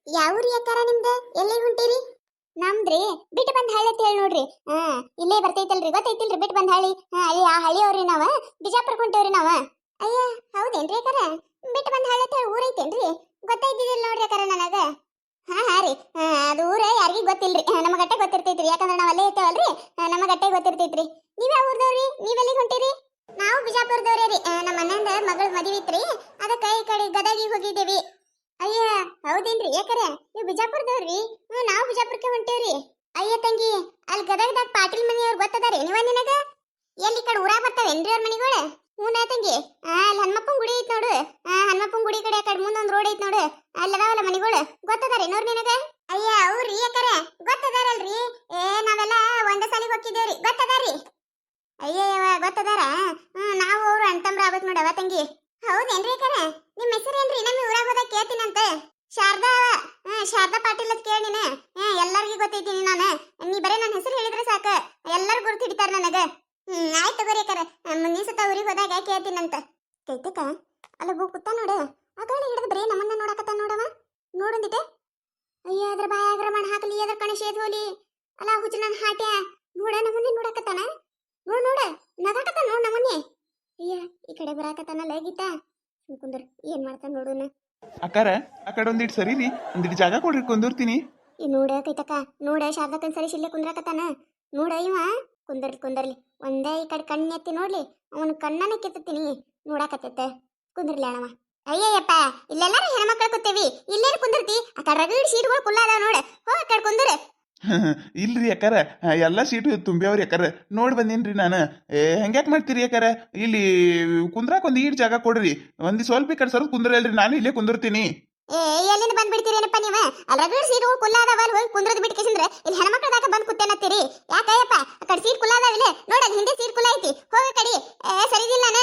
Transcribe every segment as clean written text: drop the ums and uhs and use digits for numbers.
ಯಾವ್ರಿ ಅಕ್ಕಾರ ನಿಮ್ದ ಎಲ್ಲಿ ಹೊಂಟಿರಿ? ನಮ್ದ್ರಿ ಬಿಟ್ಟು ಬಂದ ಹಳ್ಳಿ ಅಂತ ಹೇಳಿ ನೋಡ್ರಿ. ಇಲ್ಲೇ ಬರ್ತೈತಲ್ರಿ, ಗೊತ್ತೈತಿಲ್ರಿ ಬಿಟ್ಟು ಬಂದ ಹಳ್ಳಿ. ಅಲ್ಲಿ ಆ ಹಳ್ಳಿಯವ್ರಿ ನಾವ ಬಿಜಾಪುರ ಹೊಂಟೇವ್ರಿ ನಾವ. ಅಯ್ಯ ಹೌದೇನ್ರಿ ಅಕ್ಕಾರ? ಬಿಟ್ಟು ಬಂದ ಹಳ್ಳಿ ಅಂತ ಹೇಳಿ ಊರೈತೇನ್ರಿ? ಗೊತ್ತೈತಿದಿಲ್ಲ ನೋಡ್ರಿ ಅಕ್ಕಾರ ನನಗ. ಹಾ ರೀ, ಅದು ಊರ ಯಾರಿಗೂ ಗೊತ್ತಿಲ್ರಿ, ನಮಗಟ್ಟೆ ಗೊತ್ತಿರ್ತೈತ್ರಿ. ಯಾಕಂದ್ರೆ ನಾವ್ ಅಲ್ಲೇ ಇರ್ತೇವಲ್ರಿ, ನಮಗಟ್ಟೆ ಗೊತ್ತಿರ್ತೈತ್ರಿ. ನೀವ್ ಯಾವ ಊರ್ದವ್ರಿ? ನೀವೆಲ್ಲಿಗೆ ಹೊಂಟಿರಿ? ನಾವು ಬಿಜಾಪುರದವ್ರೇ ರೀ. ನಮ್ಮ ಅಣ್ಣಂದ ಮಗಳ ಮದುವೆ ಇತ್ರಿ, ಅದಕ್ಕೆ ಈ ಕಡೆ ಗದಗಿಗೆ ಹೋಗಿದ್ದೇವಿ. ಅಯ್ಯ ಹೌದೇನ್ರಿ ಯಾಕರೆ ನೀವು ಬಿಜಾಪುರದವ್ರಿ? ನಾವು ಬಿಜಾಪುರಕ್ಕೆ ಹೊಂಟೇವ್ರಿ. ಅಯ್ಯ ತಂಗಿ, ಅಲ್ಲಿ ಗದಗದಾಗ ಪಾಟೀಲ್ ಮನೆಯವ್ರು ಗೊತ್ತದಾರಿ ನೀವ ನಿನಗ? ಎಲ್ಲಿ ಈ ಕಡೆ ಊರಾಗ ಬರ್ತಾವೇನ್ರಿ ಅವ್ರ ಮನೆಗಳು? ಹ್ಞೂ ತಂಗಿ, ಅಲ್ಲಿ ಹನುಮಪ್ಪನ ಗುಡಿ ಐತ್ ನೋಡು. ಹನುಮಪ್ಪನ ಗುಡಿ ಕಡೆ ಆ ಕಡೆ ಮುಂದೊಂದು ರೋಡ್ ಐತ್ ನೋಡು, ಅಲ್ಲದಾವಲ್ಲ ಮನೆಗಳು. ಗೊತ್ತದಾರಿ ನೋಡ್ ನಿನಗ? ಅಯ್ಯ ಅವ್ರಿ ಯಾಕರೆ ಗೊತ್ತದಾರಲ್ರಿ. ನಾವೆಲ್ಲ ಒಂದೇ ಸಾಲಿಗೆ ಹೋಗಿದ್ದೇವ್ರಿ, ಗೊತ್ತದಾರಿ. ಅಯ್ಯಯ್ಯವ ಗೊತ್ತದಾರ? ನಾವು ಅವ್ರು ಅಣ್ತಂಬ್ರ ಆಗ್ಬೇಕು ನೋಡವ ತಂಗಿ. ಹೌದೇನ್ರಿ ಯಾಕರೆ? ನಿಮ್ಮ ಹೆಸರೇನ್ರಿ? ನಮ್ಮ ಊರಾಗ ಹೋದಾಗ ಕೇಳ್ತೀನಂತ. ಶಾರದಾ. ಶಾರದಾ ಪಾಟೀಲ್ ಅಂತ ಕೇಳಿ ನೀನು. ಎಲ್ಲರಿಗೂ ಗೊತ್ತೈತೀನಿ ನಾನು. ನೀ ಬರೇ ನನ್ನ ಹೆಸರು ಹೇಳಿದ್ರೆ ಸಾಕ, ಎಲ್ಲರೂ ಗುರುತು ಹಿಡಿತಾರ ನನಗ. ಆಯ್ತು ತಗೋರಿ ಯಾಕರೆ, ಮುಂದಿನ ಸತ ಊರಿಗೆ ಹೋದಾಗ ಕೇಳ್ತೀನಂತ. ಕೈತಕ ಅಲ್ಲ ಬೂ ಕೂತ ನೋಡು, ಆ ಗಾಳಿ ಹಿಡಿದು ಬರೀ ನಮ್ಮನ್ನ ನೋಡಕತ್ತ ನೋಡವ. ನೋಡೊಂದಿಟ್ಟೆ. ಅಯ್ಯ ಅದ್ರ ಬಾಯಾಗ್ರ ಮಣ್ಣು ಹಾಕಲಿ, ಅದ್ರ ಕಣ ಶೇದ್ ಹೋಲಿ. ಅಲ್ಲ ಹುಚ್ಚು ನನ್ನ ಹಾಟ್ಯ ನೋಡ ನಮ್ಮನ್ನೇ ನೋಡಕತ್ತಾನ. ನೋಡ ನಗಾಕತ್ತ ನೋಡ್ ನಮ್ಮನ್ನೇ. ಅಯ್ಯ ಈ ಕಡೆ ಬರಾಕತ್ತಾನಲ್ಲ ಗೀತಾ. ಕುಂದರ್ ಏನ್ ಮಾಡ್ತಾನ ನೋಡುನ. ಅಕ್ಕಾರ ಆ ಕಡೆ ಒಂದಿಟ್ಟು ಸರಿರಿ, ಒಂದಿಟ್ಟು ಜಾಗ ಕೊಡ್ರಿ ಕುಂದಿರ್ತೀನಿ. ಈ ನೋಡ ಕೈತಕ್ಕ, ನೋಡ ಶಾರದಕ್ಕನ್ ಸರಿ ಶಿಲ್ಲೆ ಕುಂದ್ರಾಕತ್ತಾನ. ನೋಡ ಇವ ಕುಂದರ್ಲಿ ಒಂದೇ ಈ ಕಡೆ ಕಣ್ಣೆತ್ತಿ ನೋಡ್ಲಿ, ಅವನ ಕಣ್ಣನ ಕಿತ್ತೀನಿ ನೋಡಾಕತ್ತೈತೆ. ಕುಂದ್ರಲಿ ಅಣ್ಣವ. ಅಯ್ಯಯ್ಯಪ್ಪ, ಇಲ್ಲೆಲ್ಲಾರು ಹೆಣ್ಮಕ್ಳು ಕೂತೇವಿ, ಇಲ್ಲೇನು ಕುಂದಿರ್ತಿ? ಆ ಕಡೆ ರಗಡ್ ಸೀಟ್ಗಳು ಕುಲ್ಲ ಅದಾವ ನೋಡ, ಹೋಗ ಆ ಕಡೆ ಕುಂದ್ರ. ಇಲ್ರಿ ಅಕ್ಕಾರ, ಎಲ್ಲ ಸೀಟು ತುಂಬ್ಯಾವ್ರಿ ಅಕ್ಕಾರ. ನೋಡಿ ಬಂದೇನ್ರಿ ನಾನು. ಹೆಂಗ್ಯಾಕೆ ಮಾಡ್ತೀರಿ ಅಕ್ಕಾರ? ಇಲ್ಲಿ ಕುಂದ್ರಾಕ ಒಂದು ಈಡ್ ಜಾಗ ಕೊಡ್ರಿ. ಒಂದು ಸ್ವಲ್ಪ ಈ ಕಡೆ ಸರ್ ಕುಂದ್ರಲ್ರಿ, ನಾನು ಇಲ್ಲೇ ಕುಂದಿರ್ತೀನಿ. ಎಲ್ಲಿಂದ ಬಂದ್ಬಿಡ್ತೀರೇನಪ್ಪ ನೀವು? ಅಲ್ಲಿ ರಗಡ್ ಸೀಟ್ಗಳು ಕುಲ್ಲ ಅದಾವ, ಅಲ್ಲಿ ಹೋಗಿ ಕುಂದ್ರದ್ ಬಿಟ್ಟು ಕೇಸಿಂದ್ರೆ ಇಲ್ಲಿ ಹೆಣ್ಮಕ್ಳದಾಗ ಬಂದು ಕುತ್ತೇನತ್ತೀರಿ. ಯಾಕಯ್ಯಪ್ಪ ಆ ಕಡೆ ಸೀಟ್ ಕುಲ್ಲ ಅದಾವಿಲ್ಲ ನೋಡ, ಹಿಂದೆ ಸೀಟ್ ಕುಲ್ಲ ಐತಿ, ಹೋಗ ಕಡಿ. ಸರಿದಿಲ್ಲ ನಾನು.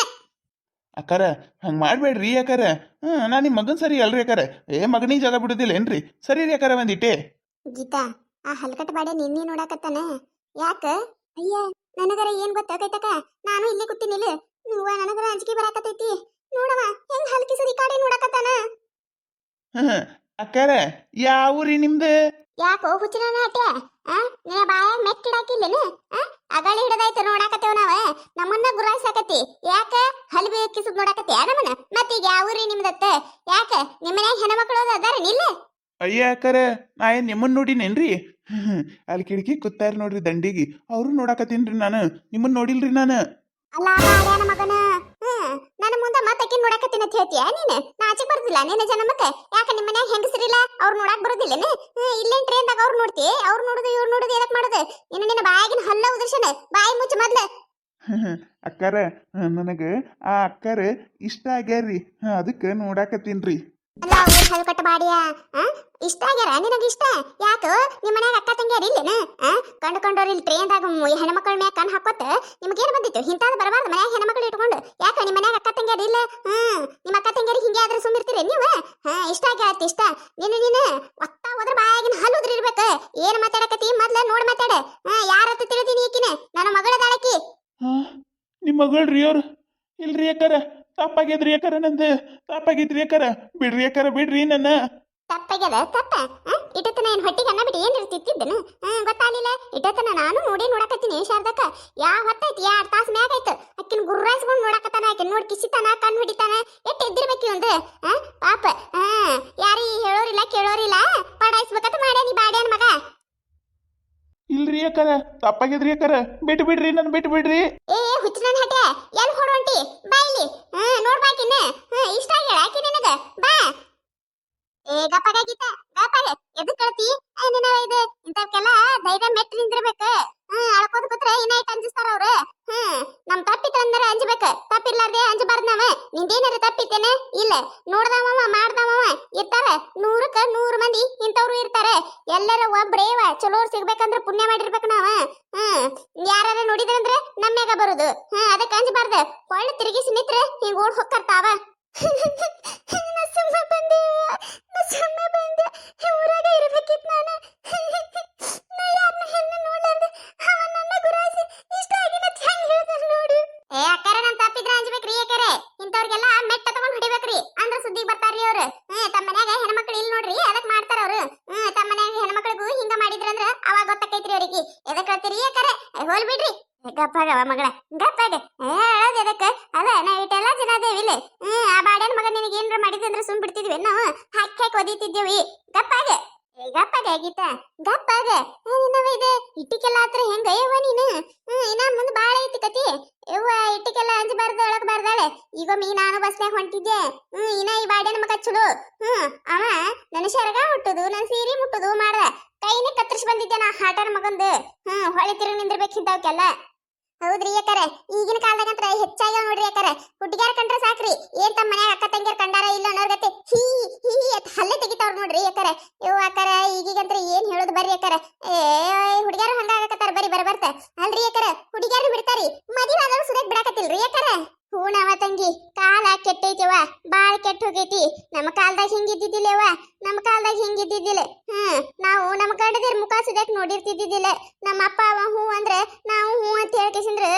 ಅಕ್ಕಾರ ಹಂಗೆ ಮಾಡ್ಬೇಡ್ರಿ ಅಕ್ಕಾರ. ನಾನು ನಿಮ್ಮ ಮಗನ್ ಸರಿ ಅಲ್ರಿ ಅಕ್ಕಾರ. ಮಗನಿಗೆ ಜಾಗ ಬಿಡುದಿಲ್ಲ ಏನ್ರಿ? ಸರಿ ರೀ ಅಕ್ಕಾರ ಒಂದಿಟ್ಟೆ. ಗೀತಾ, ಆ ಹಲ್ಕಟ್ ಬಾಡೆ ನಿನ್ನೆ ನೋಡಾಕತ್ತಾನ. ಯಾಕ? ಅಯ್ಯ ನನಗರ ಏನ್ ಗೊತ್ತಾಗೈತಕ, ನಾನು ಇಲ್ಲಿ ಕೂತಿನಿಲ್ಲ. ನೀವು ನನಗರ ಅಂಜಿಕೆ ಬರಾಕತೈತಿ. ನೋಡವ ಹೆಂಗ್ ಹಲ್ಕಿಸದಿ ಕಾಡೆ ನೋಡಾಕತ್ತಾನ. ಅಕ್ಕಾರ ಯಾವ ಊರಿ ನಿಮ್ದು? ಯಾಕೋ ಹುಚ್ಚಿನ ನಾಟ್ಯ? ನಿನ್ನ ಬಾಯಾಗ ಮೆಟ್ಟಿಡಾಕಿಲ್ಲೇನು? ಅಗಳಿ ಹಿಡದಾಯ್ತು ನೋಡಾಕತ್ತೇವ್ ನಾವ. ನಮ್ಮನ್ನ ಗುರಾಯಿಸಾಕತಿ. ಯಾಕ ಹಲ್ಬಿ ಕಿಸದ್ ನೋಡಾಕತ್ತಿ ನಮ್ಮನ್ನ? ಮತ್ತೀಗ ಯಾವ ಊರಿ ನಿಮ್ದತ್ತ? ಯಾಕ ನಿಮ್ಮನ್ಯಾಗ ಹೆಣ್ಮಕ್ಳು ಅದಾರ ನಿಲ್ಲ? ಅಯ್ಯ ಅಕ್ಕಾರ, ನಾ ಏನ್ ನಿಮ್ಮನ್ನ ನೋಡಿನೇನ್ರಿ? ಅಲ್ಲಿ ಕಿಟಕಿ ಕೂತಾರ ನೋಡ್ರಿ ದಂಡಿಗಿ, ಅವ್ರು ನೋಡಾಕತ್ತೀನ್ರಿ ನಾನು. ನಿಮ್ಮನ್ನ ನೋಡಿಲ್ರಿ ನಾನು. ಅಲ್ಲ ಬಾಡ್ಯಾನ ಮಗನ, ನನ್ನ ಮುಂದೆ ಮತ್ತಕ್ಕೆ ನೋಡಾಕತ್ತೀನಿ ಅಂತ ಹೇಳ್ತೀಯ ನೀನು? ನಾಚಿಕ್ ಬರ್ದಿಲ್ಲ ನಿನ್ನ ಜನ್ಮಕ್ಕೆ? ಯಾಕ ನಿಮ್ಮ ಮನ್ಯಾಗ ಹೆಂಗಸರಿಲ್ಲ, ಅವ್ರು ನೋಡಾಕ್ ಬರೋದಿಲ್ಲೇನು? ಇಲ್ಲೇನ್ ಟ್ರೇನ್ದಾಗ ಅವ್ರು ನೋಡ್ತಿ, ಅವ್ರು ನೋಡುದು ಇವ್ರು ನೋಡುದು ಎದಕ್ ಮಾಡುದು? ನಿನ್ನ ಬಾಯಾಗಿನ ಹಲ್ಲ ಉದರ್ಶನ, ಬಾಯಿ ಮುಚ್ಚ ಮೊದ್ಲ. ಅಕ್ಕಾರ ನನಗ ಆ ಅಕ್ಕಾರ ಇಷ್ಟ ಆಗ್ಯಾರ್ರಿ, ಅದಕ್ಕೆ ನೋಡಾಕತ್ತೀನ್ರಿ. ಅಲ್ಲ ಊರ್ ಹಲ್ಕಟ್ಟ ಬಾಡಿಯ, ಇಷ್ಟ ಆಗ್ಯಾರ ನಿನಗ? ಇಷ್ಟ ಯಾಕ? ನಿಮ್ಮ ಮನ್ಯಾಗ ಅಕ್ಕ ತಂಗಿಯಾರ ಇಲ್ಲೇನ? ಕಂಡುಕೊಂಡವ್ರು ಇಲ್ಲಿ ಟ್ರೇನ್ದಾಗ ಹೆಣ್ಮಕ್ಳ ಮ್ಯಾಗ ಕಣ್ ಹಾಕೋತ ನಿಮ್ಗೇನು ಬಂದಿತ್ತು? ಇಂತಾದ್ ಬರಬಾರ್ದು ಮನ್ಯಾಗ ಹೆಣ್ಮಕ್ಳು ಇಟ್ಕೊಂಡು. ಯಾಕ ನಿಮ್ಮ ಮನ್ಯಾಗ ಅಕ್ಕ ತಂಗಿಯಾರ ಇಲ್ಲ? ನಿಮ್ಮ ಅಕ್ಕ ತಂಗಿಯರಿಗೆ ಹಿಂಗೆ ಆದ್ರೆ ಸುಮ್ಮಿರ್ತೀರಿ ನೀವು? ಇಷ್ಟ ಆಗ್ಯಾರ ಇಷ್ಟ. ನೀನು ಒತ್ತ ಹೋದ್ರ ಬಾಯಾಗಿನ ಹಲ್ಲು ಉದ್ರಿರ್ಬೇಕು. ಏನ್ ಮಾತಾಡಕತ್ತಿ ಮೊದ್ಲ ನೋಡ್ ಮಾತಾಡ. ಯಾರತ್ತ ತಿಳಿದೀನಿ ಈಕಿನ? ನನ್ನ ಮಗಳದಾಳಕಿ. ನಿಮ್ಮ ಮಗಳ್ರಿ ಅವ್ರು? ಇಲ್ರಿ ಅಕ್ಕಾರ, ತಪ್ಪಾಗ್ಯದ್ರಿ ಅಕ್ಕಾರ, ನಂದು ತಪ್ಪಾಗಿದ್ರಿ ಅಕ್ಕಾರ. ಬಿಡ್ರಿ ಅಕ್ಕಾರ, ಬಿಡ್ರಿ ನನ್ನ. ತಪ್ಪಾಗ್ಯದ? ತಪ್ಪ ಇಟ್ಟತನ ಏನ್ ಹೊಟ್ಟಿಗೆ ಅನ್ನ ಬಿಟ್ಟು ಏನ್ ತಿತ್ತಿದ್ದನು? ಗೊತ್ತಾಗ್ಲಿಲ್ಲ. ಇಟ್ಟತನ ನಾನು ನೋಡಾಕತ್ತೀನಿ ಶಾರದಕ್ಕ. ಯಾವ ಹೊತ್ತೈತಿ? 2 ತಾಸು ಮ್ಯಾಗ ಆಯ್ತು. ಅಕ್ಕಿನ ಗುರ್ರಾಯಿಸ್ಕೊಂಡು ನೋಡಾಕತ್ತಾನ. ಆಕಿನ ನೋಡಿ ಕಿಸಿತಾನ, ಕಣ್ಣು ಹಿಡಿತಾನ. ಎಟ್ಟು ಎದ್ದಿರ್ಬೇಕು ಒಂದು ಪಾಪ. ಯಾರೀ ಹೇಳೋರಿಲ್ಲ ಕೇಳೋರಿಲ್ಲ, ಪಡಾಯಿಸ್ಬೇಕಂತ ಮಾಡ್ಯಾನಿ ಬಾಡ್ಯಾನ ಮಗ. ಇಲ್ರಿ ಅಕ್ಕಾರ, ತಪ್ಪಾಗಿದ್ರಿ ಅಕ್ಕಾರ, ಬಿಟ್ಟು ಬಿಡ್ರಿ, ನನ್ ಬಿಟ್ಟು ಬಿಡ್ರಿ. ಹುಚ್ಚ ನನ್ನ ಹಟ್ಟೆ, ಎಲ್ಲಿ ಹೊಡೊಂಟಿ? ಬಾ ಇಲ್ಲಿ. ನೋಡ್ಬಾಕಿನ್ನ ಇಷ್ಟ ಆಗ್ಯಾಳ ಆಕಿ ನಿನಗ? ಬಾ. ಗಪ್ಪಗಾಗಿತ್ತ ಗಪ್ಪಗ ಎದಕ್ ಕಳ್ತಿ? ನಿನ್ನ ಇದು ಇಂಥವಕ್ಕೆಲ್ಲ ಧೈರ್ಯ ಮೆಟ್ಟಿ ನಿಂದಿರ್ಬೇಕು. ಅಳ್ಕೋದ್ ಕೂತ್ರೆ ಇನ್ನಾಯ್ತು ಅಂಜಿಸ್ತಾರ ಅವ್ರು. ನಮ್ ತಪ್ಪಿತ್ತು ಅಂದ್ರೆ ಅಂಜಬೇಕ, ತಪ್ಪಿರ್ಲಾರ್ದೆ ಅಂಜಬಾರ್ದು ನಾವ. ನಿಂದೇನಾರ ತಪ್ಪಿತ್ತೇನೆ? ಇಲ್ಲ. ನೋಡ್ದವ ಮಾಡ್ದವ ಇರ್ತಾರ, 100ಕ್ಕೆ 100 ಮಂದಿ ಇಂಥವ್ರು ಇರ್ತಾರೆ. ಎಲ್ಲರ ಒಬ್ರೇವ ಚಲೋರ್ ಸಿಗ್ಬೇಕಂದ್ರ ಪುಣ್ಯ ಮಾಡಿರ್ಬೇಕು ನಾವ. ಯಾರ ನೋಡಿದ್ರಂದ್ರೆ ನಮ್ಮ್ಯಾಗ ಬರುದು. ಅದಕ್ಕೆ ಅಂಜಬಾರ್ದು. ಒಳ್ಳೆ ತಿರುಗಿಸಿ ನಿತ್ರೆ ಹಿಂಗ್ ಓಡ್ ಹೋಗ್ತಾವ. ಸುಮ್ಮ ಬಂದೆ ಊರಾಗ ಇರ್ಬೇಕಿತ್ತು ನಾನು. ನಾ ಯಾರನ್ನ ಹೆಣ್ಣು ನೋಡ್ಲಾರ್ದೆ ಅವನನ್ನ ಗುರಾಯಿಸಿ ಇಷ್ಟ ಆಗಿನ ಹೆಂಗ್ ಹೇಳ್ತಾರ ನೋಡು. ಅಕ್ಕಾರ ನಮ್ ತಪ್ಪಿದ್ರ ಅಂಜಬೇಕ್ರಿ ಅಕ್ಕಾರೆ. ಇಂಥವ್ರಿಗೆಲ್ಲ ಮೆಟ್ಟ ತಗೊಂಡ್ ಹೊಡಿಬೇಕ್ರಿ, ಅಂದ್ರ ಸುದ್ದಿಗೆ ಬರ್ತಾರ್ರಿ ಅವ್ರು. ತಮ್ಮ ಮನ್ಯಾಗ ಹೆಣ್ಮಕ್ಳು ಇಲ್ಲ ನೋಡ್ರಿ, ಅದಕ್ಕೆ ಮಾಡ್ತಾರ ಅವ್ರು. ರೀ ಅಕ್ಕಾರ ಹೋಲ್ ಬಿಡ್ರಿ ಗಪ್ಪಾಗವ ಮಗಳ ಗಪ್ಪಾಗ ಹೇಳೋದು ಎದಕ್ಕ ಅಲ್ಲ ನಾವ್ ಇಟ್ಟೆಲ್ಲ ಜನ ಅದೇವಿಲ್ಲ ಆ ಬಾಡ್ಯಾನ ಮಗ ನಿನಗೆ ಏನ್ರ ಮಾಡಿದ್ರೆ ಸುಮ್ ಬಿಡ್ತಿದ್ವಿ ನಾವು ಹಾಕಿ ಒದಿತಿದ್ದೇವಿ ಗಪ್ಪಾಗ ಗಪ್ಪಾಗ ಗೀತಾ ಗಪ್ಪಾಗ ಇದೆ ಇಟ್ಟಿಗೆಲ್ಲ ಹತ್ರ ಹೆಂಗ ಯವ್ವ ನೀನು ಇನ್ನ ಮುಂದೆ ಬಾಳ ಐತಿ ಕತಿ ಯವ್ವ ಇಟ್ಟಿಗೆಲ್ಲ ಅಂಜಬಾರ್ದು ಒಳಗ್ ಬಾರ್ದಾಳೆ ಈಗ ನಾನು ಬಸ್ನ್ಯಾಗ ಹೊಂಟಿದ್ದೆ ಇನ್ನ ಈ ಬಾಡ್ಯಾನ ಮಗ ಚಲೋ ಅವ ನನ್ನ ಶರಗ ಮುಟ್ಟುದು ನನ್ನ ಸೀರೆ ಮುಟ್ಟುದು ಮಾಡ್ದ ಕೈನೇ ಕತ್ತರಿಸಿ ಬಂದಿದ್ದೆ ನಾ ಹಾಟರ್ ಮಗಂದು ಹೊಳೆ ತಿರುಗಿ ನಿಂದಿರ್ಬೇಕಿಂತವಕ್ಕೆಲ್ಲ ಹೌದ್ರಿ ಯಾಕರೆ ಈಗಿನ ಕಾಲದಾಗಂತ್ರ ಹೆಚ್ಚಾಗ್ಯಾವ ನೋಡ್ರಿ ಯಾಕರೆ ಹುಡುಗ್ಯಾರ ಕಂಡ್ರ ಸಾಕ್ರಿ ಏನ್ ತಮ್ಮ ಮನ್ಯಾಗ ಅಕ್ಕ ತಂಗಿಯರ್ ಕಂಡಾರ ಇಲ್ಲ ಅನ್ನೋರ್ಗತ್ತೆ ಹೀ ಹೀ ಅಂತ ಹಲ್ಲೆ ತೆಗಿತಾವ್ರ ನೋಡ್ರಿ ಯಾಕರೆ ಇವ್ ಅಕ್ಕಾರ ಈಗೀಗಂತ್ರ ಏನ್ ಹೇಳೋದು ಬರ್ರಿ ಯಾಕರೆ ಹುಡುಗ್ಯಾರು ಹಂಗಾಗತ್ತಾರ ಬರಿ ಬರ್ತ ಅಲ್ರಿ ಯಾಕರೆ ಹುಡುಗ್ಯಾರು ಬಿಡ್ತಾರಿ ಮದುವೆ ಆದವ್ರು ಸುರೇಕ್ ಬಿಡಾಕತ್ತಿಲ್ರಿ ಯಾಕರೆ ಹೂನವ ತಂಗಿ ಕಾಲ ಕೆಟ್ಟೈತಿವ ಬಾಳ ಕೆಟ್ಟ ಹೋಗೈತಿ ನಮ್ಮ ಕಾಲದಾಗ ಹಿಂಗಿದ್ದಿದ್ದಿಲ್ಲವ ನಮ್ಮ ಕಾಲದಾಗ ಹಿಂಗಿದ್ದಿದ್ದಿಲ್ಲ ನಾವು ನಮ್ಮ ಗಂಡದಿರ್ ಮುಖ ಸುದಕ್ ನೋಡಿರ್ತಿದ್ದಿದ್ದಿಲ್ಲ ನಮ್ಮ ಅಪ್ಪ ಅವ ಹೂ ಅಂದ್ರೆ ನಾವು ಹೂ ಅಂತ ಹೇಳ್ಕೇಸಂದ್ರ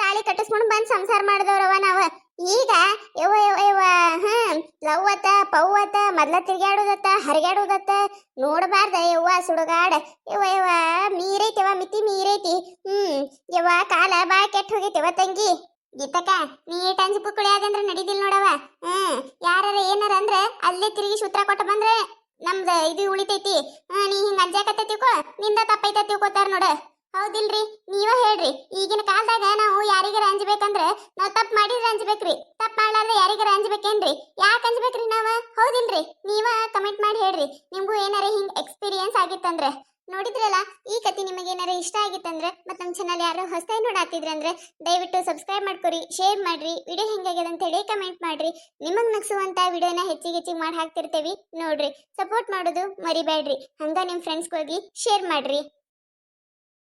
ತಾಳಿ ಕಟ್ಟಿಸ್ಕೊಂಡು ಬಂದ್ ಸಂಸಾರ ಮಾಡಿದವ್ರವ ನಾವ ಈಗ ಯವ್ವ ಯವ್ವ ಯವ್ವ ಲವ್ವತ್ತ ಪವ್ವತ್ತ ಮೊದ್ಲ ತಿರ್ಗಾಡೋದತ್ತ ಹರಿಗಾಡೋದತ್ತ ನೋಡಬಾರ್ದ ಯವ್ವ ಸುಡುಗಾಡ ಯವ್ವ ಯವ್ವ ಮೀರೈತಿವ ಮಿತಿ ಮೀರೈತಿ ಯವ್ವ ಕಾಲ ಬಾಳ ಕೆಟ್ಟ ಹೋಗೈತಿವ ತಂಗಿ ಗೀತಕ್ಕ ನೀ ಟಂಜ್ ಪುಕ್ಕುಳಿ ಆದಂದ್ರ ನಡಿದಿಲ್ ನೋಡವ ಯಾರ ಏನಾರ ಅಂದ್ರ ಅಲ್ಲೇ ತಿರುಗಿ ಸೂತ್ರ ಕೊಟ್ಟ ಬಂದ್ರೆ ನಮ್ದ ಇದು ಉಳಿತೈತಿ ನೀ ಹಿಂಗ ಅಂಜಾಕತ್ತ ತಿಳ್ಕೊ ನಿಂದ ತಪ್ಪೈತ ತಿಳ್ಕೊತಾರ ನೋಡ ಹೌದಿಲ್ರಿ ನೀವ ಹೇಳ್ರಿ ಈಗಿನ ಕಾಲದಾಗ ನಾವು ಯಾರಿಗಾರ ಅಂಜಬೇಕಂದ್ರ ನಾವ್ ತಪ್ಪು ಮಾಡಿದ್ರೆ ಅಂಜಬೇಕ್ರಿ ತಪ್ಪು ಮಾಡ್ಲಾರ್ದೆ ಯಾರಿಗಾರ ಅಂಜಬೇಕೇನ್ರಿ ಯಾಕೆ ಅಂಜಬೇಕ್ರಿ ನಾವ ಹೌದಿಲ್ರಿ ನೀವ ಕಮೆಂಟ್ ಮಾಡಿ ಹೇಳ್ರಿ ನಿಮ್ಗೂ ಏನಾರ ಹಿಂಗ್ ಎಕ್ಸ್ಪೀರಿಯನ್ಸ್ ಆಗಿತ್ತಂದ್ರ ನೋಡಿದ್ರಲ್ಲ ಈ ಕತೆ ನಿಮಗೆ ಏನಾರ ಇಷ್ಟ ಆಗಿತ್ತಂದ್ರೆ ಮತ್ತೆ ನಮ್ಮ ಚಾನಲ್ ಯಾರು ಹೊಸದಾಗಿ ನೋಡಾತಿದ್ರೆ ಅಂದ್ರೆ ದಯವಿಟ್ಟು ಸಬ್ಸ್ಕ್ರೈಬ್ ಮಾಡ್ಕೊರಿ ಶೇರ್ ಮಾಡ್ರಿ ವಿಡಿಯೋ ಹೆಂಗಾಗ್ಯದ ಅಂತ ಹೇಳಿ ಕಮೆಂಟ್ ಮಾಡ್ರಿ ನಿಮಗ್ ನಗ್ಸುವಂತ ವಿಡಿಯೋನ ಹೆಚ್ಚಿಗೆ ಮಾಡಿ ಹಾಕ್ತಿರ್ತೇವಿ ನೋಡ್ರಿ ಸಪೋರ್ಟ್ ಮಾಡೋದು ಮರಿಬೇಡ್ರಿ ಹಂಗ ನಿಮ್ ಫ್ರೆಂಡ್ಸ್ಗಳಿಗೆ ಶೇರ್ ಮಾಡ್ರಿ